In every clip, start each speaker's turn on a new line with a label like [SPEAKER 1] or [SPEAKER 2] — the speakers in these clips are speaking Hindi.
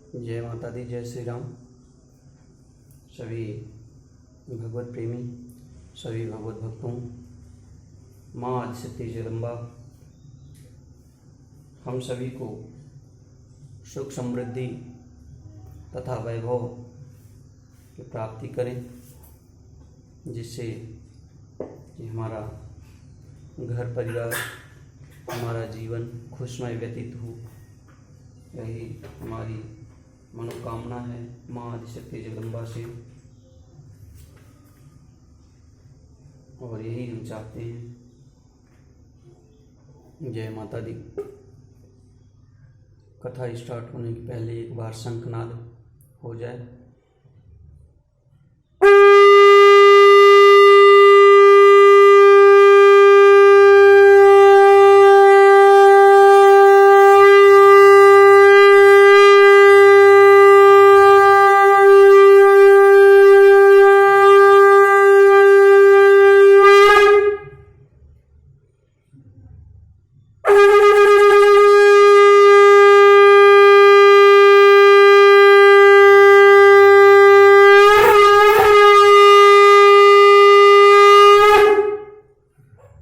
[SPEAKER 1] जय माता दी, जय श्री राम। सभी भगवत प्रेमी, सभी भगवत भक्तों, माँ आदिशक्ति जगदम्बा हम सभी को सुख समृद्धि तथा वैभव की प्राप्ति करें, जिससे कि हमारा घर परिवार, हमारा जीवन खुशमय व्यतीत हो। यही हमारी मनोकामना है माँ आदिशक्ति जगदम्बा से, और यही हम चाहते हैं। जय माता दी। कथा स्टार्ट होने के पहले एक बार शंखनाद हो जाए।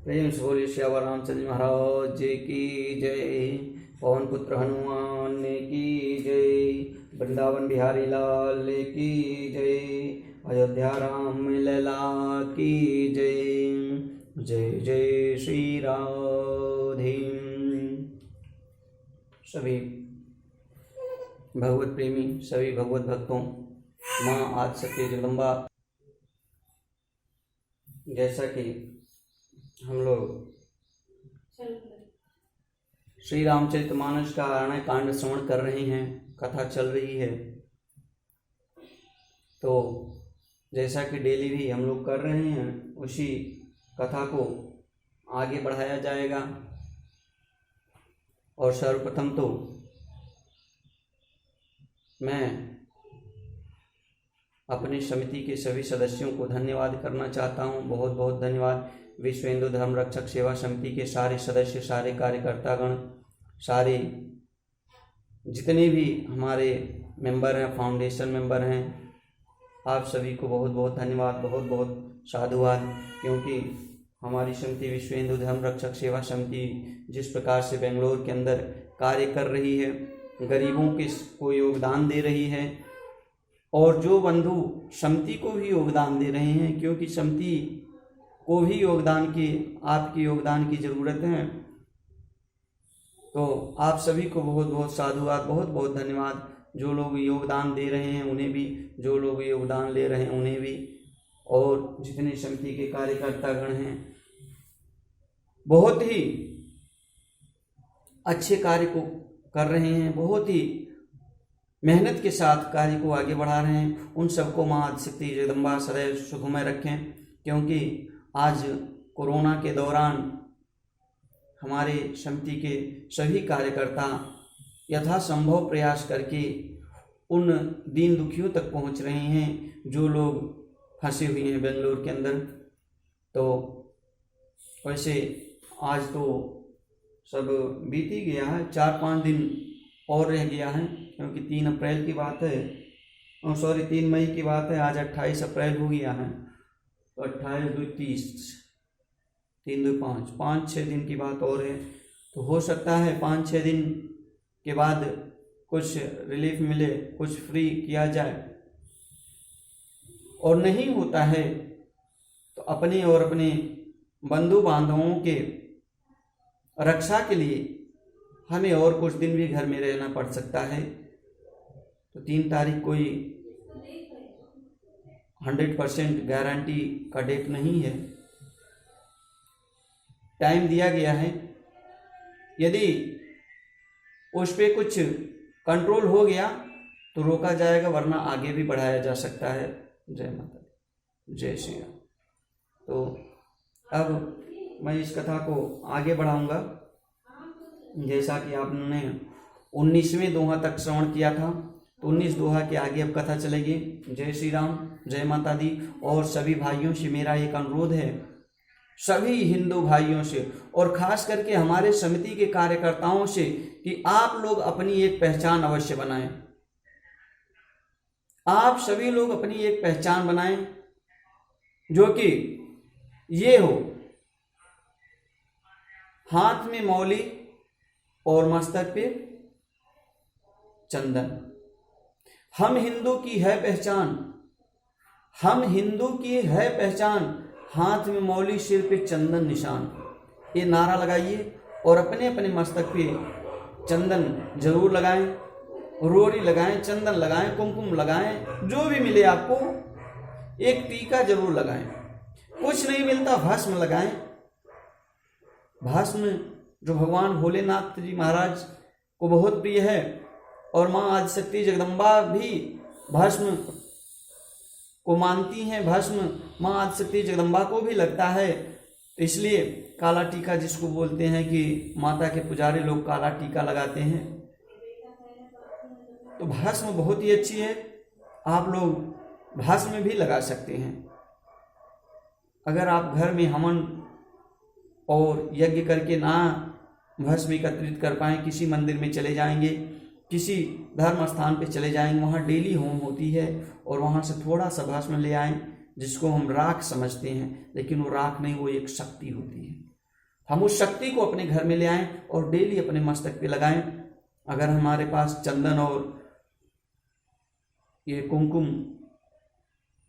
[SPEAKER 1] प्रेम से बोलिए श्यावर रामचंद्र महाराज जी की जय। पवन पुत्र हनुमान की जय। वृंदावन बिहारी लाल की जय। अयोध्या राम लला की जय। जय जय श्री राधे। सभी भगवत प्रेमी, सभी भगवत भक्तों, माँ आदिशक्ति जगदम्बा, जैसा कि हम लोग श्री रामचरितमानस का अरण्य कांड श्रवण कर रहे हैं, कथा चल रही है। तो जैसा कि डेली भी हम लोग कर रहे हैं, उसी कथा को आगे बढ़ाया जाएगा। और सर्वप्रथम तो मैं अपनी समिति के सभी सदस्यों को धन्यवाद करना चाहता हूँ। बहुत बहुत धन्यवाद। विश्व हिंदू धर्म रक्षक सेवा समिति के सारे सदस्य, सारे कार्यकर्तागण, सारे जितने भी हमारे मेंबर हैं, फाउंडेशन मेंबर हैं, आप सभी को बहुत बहुत धन्यवाद, बहुत बहुत साधुवाद। क्योंकि हमारी समिति विश्व हिंदू धर्म रक्षक सेवा समिति जिस प्रकार से बेंगलोर के अंदर कार्य कर रही है, गरीबों के को योगदान दे रही है, और जो बंधु समिति को भी योगदान दे रहे हैं, क्योंकि समिति को भी योगदान की, आपकी योगदान की ज़रूरत है। तो आप सभी को बहुत बहुत साधुवाद, बहुत बहुत धन्यवाद। जो लोग योगदान दे रहे हैं उन्हें भी, जो लोग योगदान ले रहे हैं उन्हें भी, और जितने समिति के कार्यकर्तागण हैं, बहुत ही अच्छे कार्य को कर रहे हैं, बहुत ही मेहनत के साथ कार्य को आगे बढ़ा रहे हैं। उन सबको माँ आदिशक्ति जगदम्बा सदैव सुखमय रखें। क्योंकि आज कोरोना के दौरान हमारे समिति के सभी कार्यकर्ता यथासंभव प्रयास करके उन दीन दुखियों तक पहुंच रहे हैं जो लोग फंसे हुए हैं बेंगलोर के अंदर। तो वैसे आज तो सब बीत ही गया है, 4-5 दिन और रह गया है, क्योंकि 3 अप्रैल की बात है, 3 मई की बात है। आज 28 अप्रैल हो गया है, तो 28, 2, 30, 3, 2, 5, 5-6 दिन की बात और है। तो हो सकता है 5-6 दिन के बाद कुछ रिलीफ मिले, कुछ फ्री किया जाए। और नहीं होता है तो अपने और अपने बंधु बांधवों के रक्षा के लिए हमें और कुछ दिन भी घर में रहना पड़ सकता है। तो 3 तारीख कोई 100% गारंटी का डेट नहीं है, टाइम दिया गया है। यदि उस पर कुछ कंट्रोल हो गया तो रोका जाएगा, वरना आगे भी बढ़ाया जा सकता है। जय माता दी, जय श्री राम। तो अब मैं इस कथा को आगे बढ़ाऊंगा। जैसा कि आपने 19वें दोहा तक श्रवण किया था, तो 19 दोहा के आगे अब कथा चलेगी। जय श्री राम, जय माता दी। और सभी भाइयों से मेरा एक अनुरोध है, सभी हिंदू भाइयों से, और खास करके हमारे समिति के कार्यकर्ताओं से, कि आप लोग अपनी एक पहचान अवश्य बनाएं। आप सभी लोग अपनी एक पहचान बनाएं जो कि ये हो, हाथ में मौली और मस्तक पे चंदन। हम हिंदू की है पहचान, हम हिंदू की है पहचान, हाथ में मौली सिर पे चंदन निशान। ये नारा लगाइए और अपने अपने मस्तक पे चंदन जरूर लगाएं, रोड़ी लगाएं, चंदन लगाएं, कुमकुम लगाएं, जो भी मिले आपको। एक टीका जरूर लगाएं, कुछ नहीं मिलता भस्म लगाएं। भस्म जो भगवान भोलेनाथ जी महाराज को बहुत प्रिय है और माँ आदिशक्ति जगदम्बा भी भस्म को मानती हैं। भस्म माँ आदिशक्ति जगदम्बा को भी लगता है, तो इसलिए काला टीका जिसको बोलते हैं कि माता के पुजारी लोग काला टीका लगाते हैं। तो भस्म बहुत ही अच्छी है, आप लोग भस्म भी लगा सकते हैं। अगर आप घर में हवन और यज्ञ करके ना भस्म एकत्रित कर पाए, किसी मंदिर में चले जाएंगे, किसी धर्म स्थान पे चले जाएंगे, वहाँ डेली होम होती है और वहाँ से थोड़ा सा भस्म ले आएं, जिसको हम राख समझते हैं, लेकिन वो राख नहीं, वो एक शक्ति होती है। हम उस शक्ति को अपने घर में ले आएं और डेली अपने मस्तक पे लगाएं। अगर हमारे पास चंदन और ये कुमकुम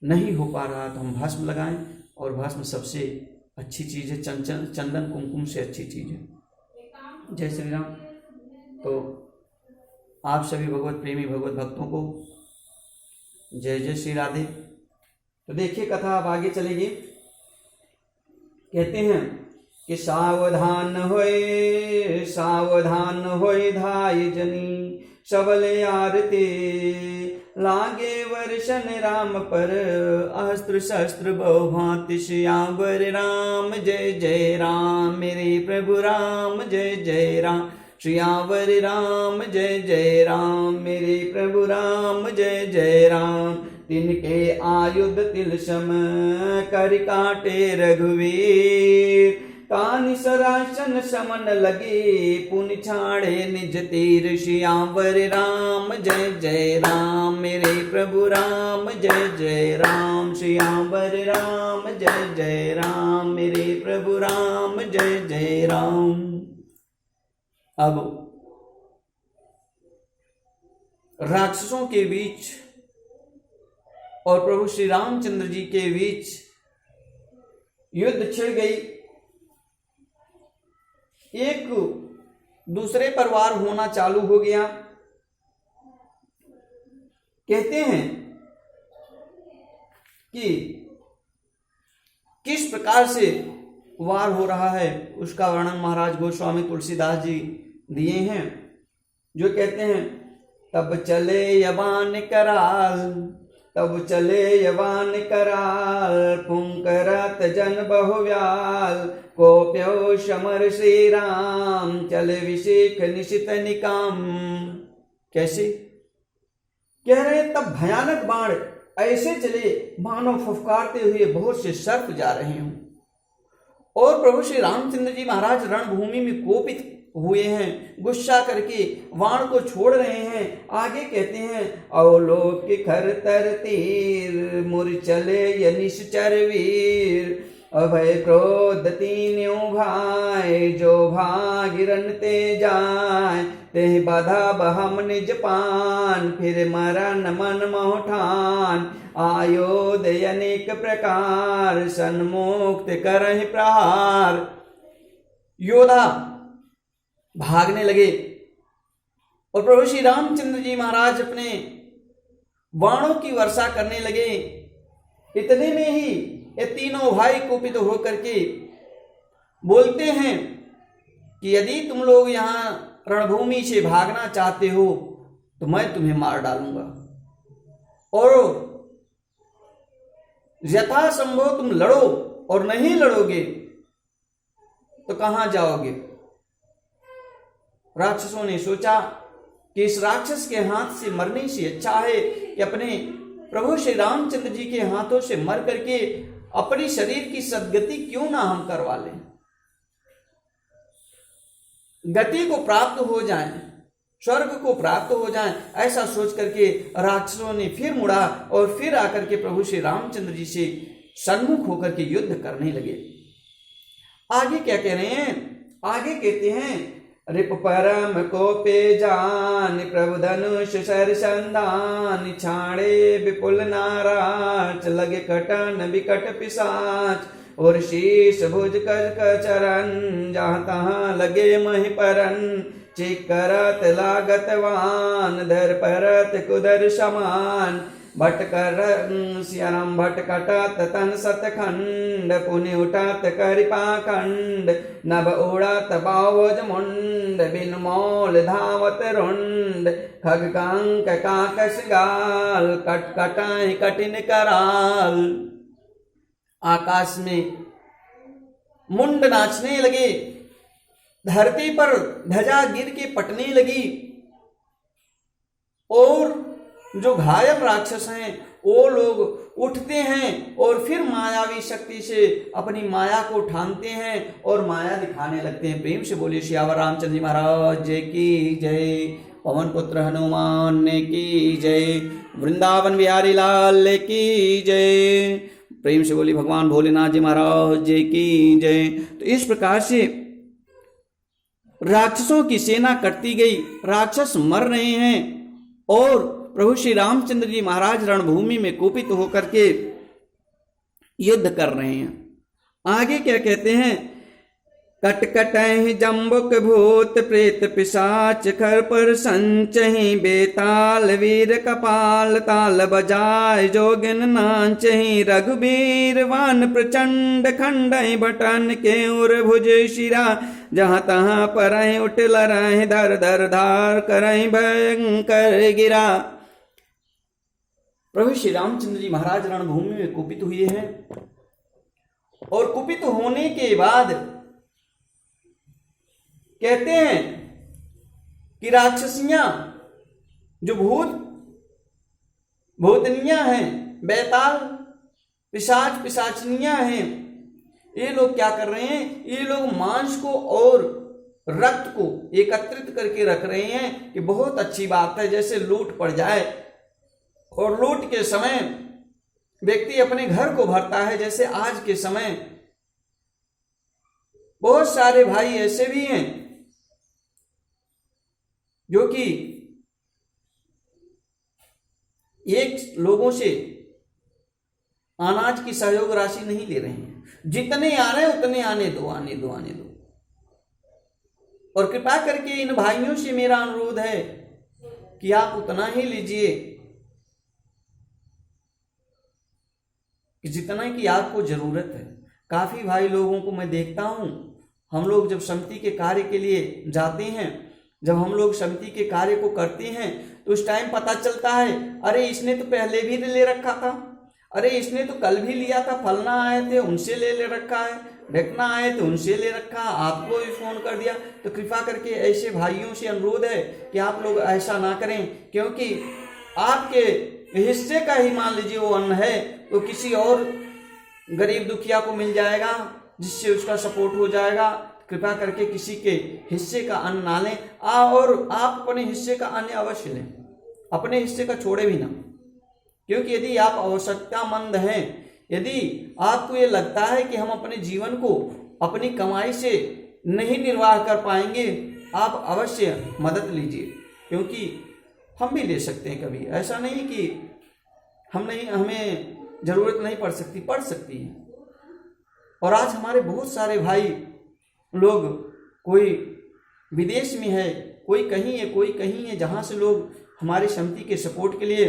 [SPEAKER 1] नहीं हो पा रहा तो हम भस्म लगाएं, और भस्म सबसे अच्छी चीज़ है, चंदन कुमकुम से अच्छी चीज़ है। जय श्री राम। तो आप सभी भगवत प्रेमी भगवत भक्तों को जय जय श्री राधे। तो देखिए कथा अब आगे चलेगी। कहते हैं कि सावधान होए धाय जनी, सबल आरते लागे वर्षन राम पर, अस्त्र शस्त्र बहुभांति श्यावर राम। जय जय राम मेरे प्रभु राम, जय जय राम श्यावर राम। जय जय राम मेरे प्रभु राम, जय जय राम। तिनके आयुध तिलसम कर काटे रघुवीर, तानि सरासन समन लगे, पुनि छाड़े निज तीर श्यावर राम। जय जय राम मेरे प्रभु राम, जय जय राम श्यावर राम। जय जय राम मेरे प्रभु राम, जय जय राम। अब राक्षसों के बीच और प्रभु श्री रामचंद्र जी के बीच युद्ध छिड़ गई। एक दूसरे पर वार होना चालू हो गया। कहते हैं कि किस प्रकार से वार हो रहा है उसका वर्णन महाराज गोस्वामी तुलसीदास जी दिए हैं, जो कहते हैं तब चले यवान कराल, तब चले यवान कराल, पुंकरत जन बहुव्याल, कोप्यो समर श्री राम, चल विषेख निशित निकाम। कैसे कह रहे, तब भयानक बाण ऐसे चले मानो फुफकारते हुए बहुत से सर्प जा रहे हों, और प्रभु श्री रामचंद्र जी महाराज रणभूमि में कोपित हुए हैं, गुस्सा करके वाण को छोड़ रहे हैं। आगे कहते हैं अवलोक खर तर तीर, मुर चले यनिश्चर वीर, अभय क्रोध तीन्यों भाई, जो भागिरन ते जाय, ते बाधा बहम निज पान, फिर मरण मन मोठान, आयोध अनेक प्रकार, सन्मुक्त करहि प्रहार। योद्धा भागने लगे और प्रभु श्री रामचंद्र जी महाराज अपने बाणों की वर्षा करने लगे। इतने में ही ये तीनों भाई कुपित होकर के बोलते हैं कि यदि तुम लोग यहां रणभूमि से भागना चाहते हो तो मैं तुम्हें मार डालूंगा, और यथासंभव तुम लड़ो, और नहीं लड़ोगे तो कहां जाओगे। राक्षसों ने सोचा कि इस राक्षस के हाथ से मरने से अच्छा है कि अपने प्रभु श्री रामचंद्र जी के हाथों से मर करके अपने शरीर की सद्गति क्यों ना हम करवा लें, गति को प्राप्त हो जाएं। स्वर्ग को प्राप्त हो जाएं, ऐसा सोच करके राक्षसों ने फिर मुड़ा और फिर आकर के प्रभु श्री रामचंद्र जी से सन्मुख होकर के युद्ध करने लगे। आगे क्या कह रहे हैं? आगे कहते हैं, रिप परम को पे जान प्रभु धनुष सर संधान, छाड़े विपुल नाराज लगे कटन विकट पिशाच, और शीश भुज कर चरण जहाँ तहाँ लगे महि परन, चिक करत लागत वान धर परत कुदर समान, भटकर श्याम भटकटत तन सतखंड, पुनि उठत करिपा खंड, नभ उड़त बावज मुंड, बिन मौल धावत रुंड, खग कंक काकस गाल, कट कटाई कठिन कराल। आकाश में मुंड नाचने लगे, धरती पर ध्वजा गिर के पटने लगी, और जो घायल राक्षस हैं वो लोग उठते हैं और फिर मायावी शक्ति से अपनी माया को ठानते हैं और माया दिखाने लगते हैं। प्रेम से बोलिए सियावर रामचंद्र जी महाराज जय की जय, पवन पुत्र हनुमान की जय, वृंदावन बिहारी लाल की जय। प्रेम से बोलिए भगवान भोलेनाथ जी महाराज जय की जय। तो इस प्रकार से राक्षसों की सेना कटती गई, राक्षस मर रहे हैं और प्रभु श्री रामचंद्र जी महाराज रणभूमि में कुपित होकर के युद्ध कर रहे हैं। आगे क्या कहते हैं, कटकटहि जम्बुक भूत प्रेत पिशाच, खर पर संचहि बेताल वीर कपाल, ताल बजाय जोगिन नाचहि रघुबीर वान प्रचंड, खंडहि बटन के उर भुज शिरा, जहाँ तहाँ परहि उठ लरहि धर धर धार, करहि भयंकर गिरा। प्रभु श्री रामचंद्र जी महाराज रणभूमि में कुपित हुए हैं और कुपित होने के बाद कहते हैं कि राक्षसियां जो भूतनियां हैं, बेताल पिशाच पिशाचनियां हैं, ये लोग क्या कर रहे हैं, ये लोग मांस को और रक्त को एकत्रित करके रख रहे हैं कि बहुत अच्छी बात है, जैसे लूट पड़ जाए और लूट के समय व्यक्ति अपने घर को भरता है। जैसे आज के समय बहुत सारे भाई ऐसे भी हैं जो कि एक लोगों से अनाज की सहयोग राशि नहीं ले रहे हैं, जितने आ रहे हैं उतने आने दो आने दो आने दो। और कृपा करके इन भाइयों से मेरा अनुरोध है कि आप उतना ही लीजिए कि जितना की आपको जरूरत है। काफी भाई लोगों को मैं देखता हूं, हम लोग जब समिति के कार्य के लिए जाते हैं, जब हम लोग समिति के कार्य को करते हैं तो उस टाइम पता चलता है, अरे इसने तो पहले भी ले रखा था, अरे इसने तो कल भी लिया था, फलना आए थे उनसे ले रखा है, ढकना आए तो उनसे ले रखा, आपको भी फोन कर दिया। तो कृपा करके ऐसे भाइयों से अनुरोध है कि आप लोग ऐसा ना करें, क्योंकि आपके हिस्से का ही मान लीजिए वो अन्न है तो किसी और गरीब दुखिया को मिल जाएगा, जिससे उसका सपोर्ट हो जाएगा। कृपा करके किसी के हिस्से का अन्न ना लें, और आप अपने हिस्से का अन्न अवश्य लें, अपने हिस्से का छोड़े भी ना। क्योंकि यदि आप आवश्यकतामंद हैं, यदि आपको ये लगता है कि हम अपने जीवन को अपनी कमाई से नहीं निर्वाह कर पाएंगे, आप अवश्य मदद लीजिए, क्योंकि हम भी ले सकते हैं कभी। ऐसा नहीं कि हमें जरूरत नहीं पड़ सकती है। और आज हमारे बहुत सारे भाई लोग, कोई विदेश में है, कोई कहीं है, कोई कहीं है, जहाँ से लोग हमारी समिति के सपोर्ट के लिए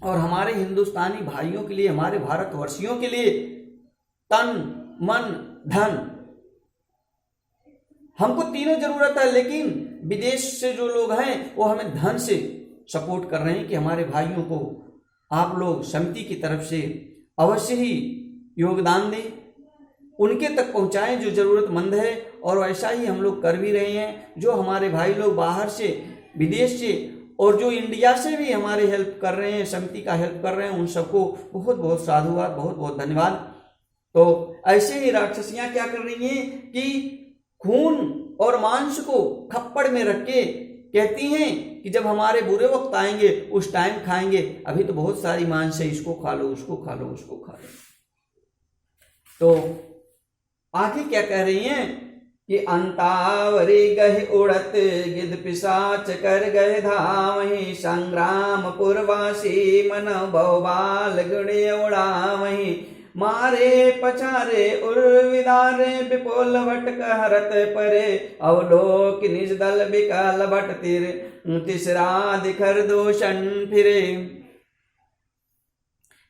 [SPEAKER 1] और हमारे हिंदुस्तानी भाइयों के लिए, हमारे भारतवर्षियों के लिए तन मन धन, हमको तीनों जरूरत है, लेकिन विदेश से जो लोग हैं वो हमें धन से सपोर्ट कर रहे हैं कि हमारे भाइयों को आप लोग समिति की तरफ से अवश्य ही योगदान दें, उनके तक पहुंचाएं जो जरूरतमंद है। और ऐसा ही हम लोग कर भी रहे हैं। जो हमारे भाई लोग बाहर से, विदेश से और जो इंडिया से भी हमारे हेल्प कर रहे हैं, समिति का हेल्प कर रहे हैं, उन सबको बहुत बहुत साधुवाद, बहुत बहुत धन्यवाद। तो ऐसे ही राक्षसियां क्या कर रही हैं कि खून और मांस को खप्पड़ में रख के कहती हैं कि जब हमारे बुरे वक्त आएंगे उस टाइम खाएंगे, अभी तो बहुत सारी मांस है, इसको खा लो, उसको खा लो, उसको खा लो। तो आगे क्या कह रही हैं कि अंतावरी गहे उड़त गिद्ध पिशाच कर गए धावहीं, संग्राम पुरवासी मन बहुबाल गुणे उड़ावहीं, मारे पछारे उर्विदारे विपुल भट कहरत परे, अवलोक निज दल बिकल भट तिर तीसरा दिखर दोषण फिरे।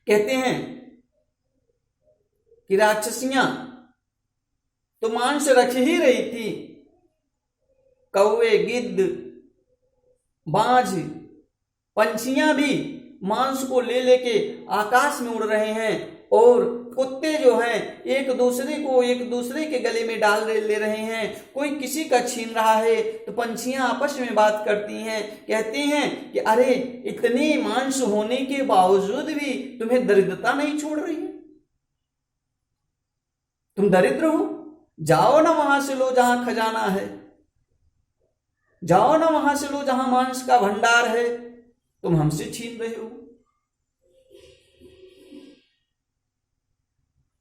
[SPEAKER 1] कहते हैं कि राक्षसियां तो मांस रख ही रही थी, कौवे गिद्ध बाज पंछियां भी मांस को ले लेके आकाश में उड़ रहे हैं, और कुत्ते जो हैं एक दूसरे के गले में डाल ले रहे हैं, कोई किसी का छीन रहा है। तो पंछियां आपस में बात करती हैं, कहते हैं कि अरे इतने मांस होने के बावजूद भी तुम्हें दरिद्रता नहीं छोड़ रही है, तुम दरिद्र हो, जाओ ना वहां से लो जहां खजाना है, जाओ ना वहां से लो जहां मांस का भंडार है, तुम हमसे छीन रहे हो।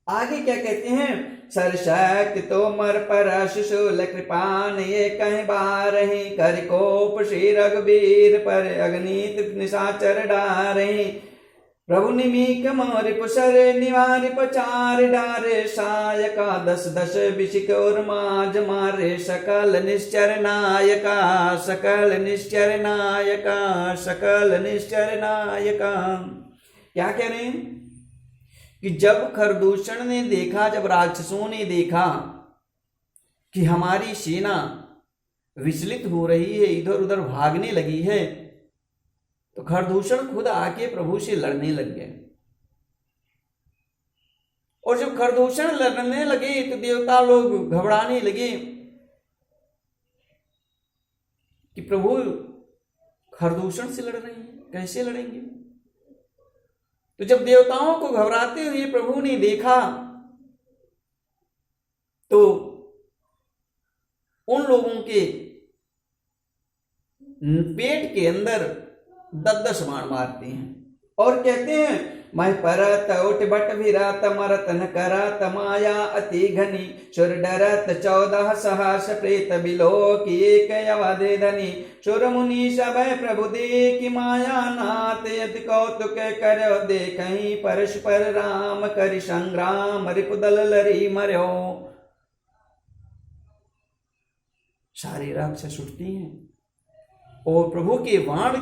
[SPEAKER 1] आगे क्या कहते हैं, सरशक्ति तोमर पर शिशुल कृपान ये कहीं बार ही, कर कोप श्री रघुवीर पर अग्नित निशाचर डारे, प्रभु निमीक मोर पुसर निवार पचार डारे, सायका दस दस बिशिक और माज मारे, सकल निश्चर नायका, सकल निश्चर नायका, सकल निश्चर नायका। क्या कह रहे हैं कि जब खरदूषण ने देखा, जब राक्षसों ने देखा कि हमारी सेना विचलित हो रही है, इधर उधर भागने लगी है, तो खरदूषण खुद आके प्रभु से लड़ने लग गए। और जब खरदूषण लड़ने लगे तो देवता लोग घबराने लगे कि प्रभु खरदूषण से लड़ रहे हैं, कैसे लड़ेंगे। तो जब देवताओं को घबराते हुए प्रभु ने देखा तो उन लोगों के पेट के अंदर 10-10 बाण मारते हैं और कहते हैं, मैं परत उठ बट विरत मरत न करत माया अति घनी, सुर डरत 14 सहस प्रेत बिलो की एक अवधि धनी, सुर मुनि सब प्रभु देखी माया नाथ, यदि कौतुक करो देखहीं परस्पर राम, करि संग्राम रिपुदल लरी मर्यो। सारे राक्षस उठती हैं और प्रभु के बाण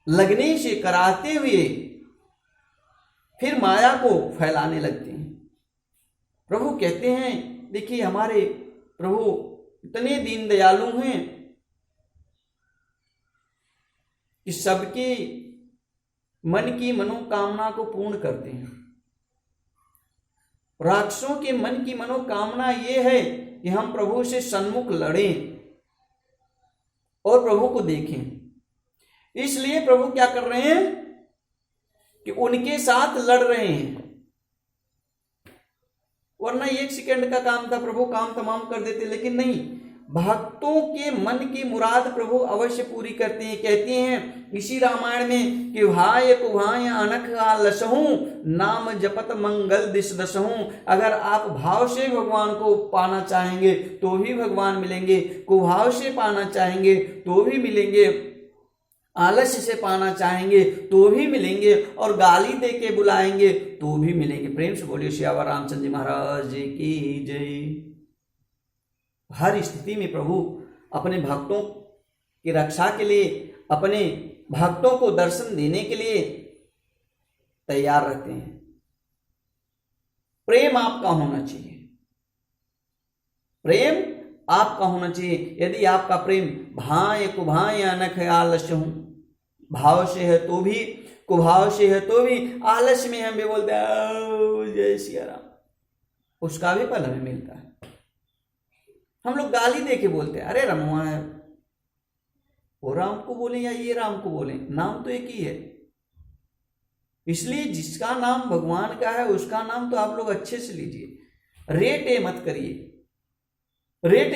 [SPEAKER 1] लगने से कराते हुए फिर माया को फैलाने लगते हैं। प्रभु कहते हैं, देखिए हमारे प्रभु इतने दीन दयालु हैं कि सबके मन की मनोकामना को पूर्ण करते हैं। राक्षसों के मन की मनोकामना ये है कि हम प्रभु से सन्मुख लड़ें और प्रभु को देखें। इसलिए प्रभु क्या कर रहे हैं कि उनके साथ लड़ रहे हैं, वरना 1 सेकंड का काम था, प्रभु काम तमाम कर देते, लेकिन नहीं, भक्तों के मन की मुराद प्रभु अवश्य पूरी करते हैं। कहते हैं इसी रामायण में कि भाय कुभाय अनख लसहूं, नाम जपत मंगल दिश दसहूं। अगर आप भाव से भगवान को पाना चाहेंगे तो भी भगवान मिलेंगे, कुभाव से पाना चाहेंगे तो भी मिलेंगे, आलस्य से पाना चाहेंगे तो भी मिलेंगे, और गाली दे के बुलाएंगे तो भी मिलेंगे। प्रेम से बोलिए सियावर रामचंद्र जी महाराज की जय। हर स्थिति में प्रभु अपने भक्तों की रक्षा के लिए, अपने भक्तों को दर्शन देने के लिए तैयार रहते हैं। प्रेम आपका होना चाहिए, प्रेम आपका होना चाहिए। यदि आपका प्रेम भाय कुभाय अनख आलस्य हूं, भाव से है तो भी, कुभाव से है तो भी, आलस्य में हम भी बोलते हैं जय सिया राम, उसका भी फल हमें मिलता है। हम लोग गाली दे के बोलते हैं, अरे रमुआ है, वो राम को बोले या ये राम को बोले, नाम तो एक ही है। इसलिए जिसका नाम भगवान का है उसका नाम तो आप लोग अच्छे से लीजिए, रेट मत करिए, रेट